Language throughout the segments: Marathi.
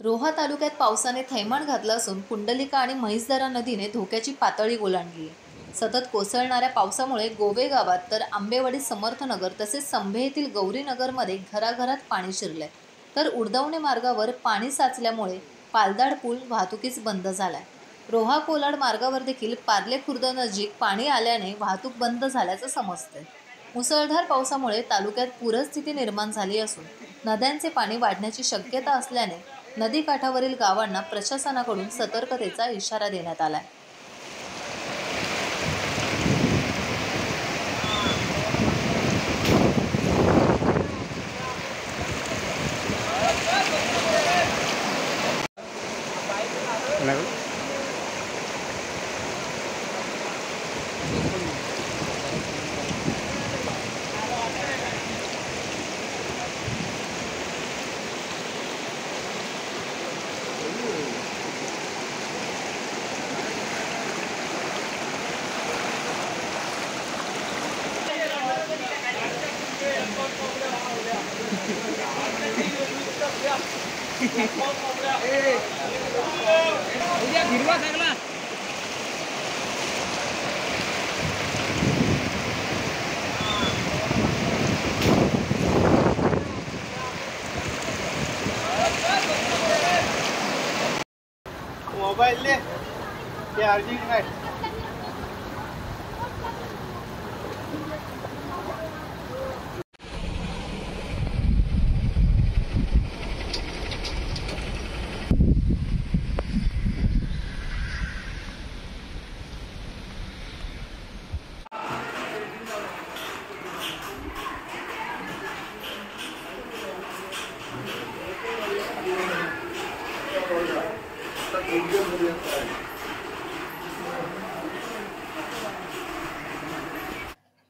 रोहा तालुक्यात पावसाने थैमान घातलं असून पुंडलिका आणि म्हैसदरा नदीने धोक्याची पातळी ओलांडली आहे। सतत कोसळणाऱ्या पावसामुळे गोवे गावात तर आंबेवाडी समर्थनगर तसेच संभे येथील गौरीनगरमध्ये घराघरात पाणी शिरले, तर उडदावणे मार्गावर पाणी साचल्यामुळे पालदाड पूल वाहतुकीस बंद झालाय। रोहा कोलाड मार्गावर देखील पार्ले खुर्द नजीक पाणी आल्याने वाहतूक बंद झाल्याचं समजतंय। मुसळधार पावसामुळे तालुक्यात पूरस्थिती निर्माण झाली असून नद्यांचे पाणी वाढण्याची शक्यता असल्याने नदी काठावरील गावांना प्रशासनाकडून सतर्कतेचा इशारा देण्यात आलाय। मोबाइल ले चार्जिंग है।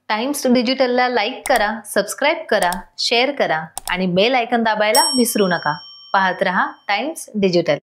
टाइम्स डिजिटलला लाईक करा, सबस्क्राइब करा, शेअर करा आणि बेल आयकॉन दाबायला विसरू नका। पाहत रहा टाइम्स डिजिटल।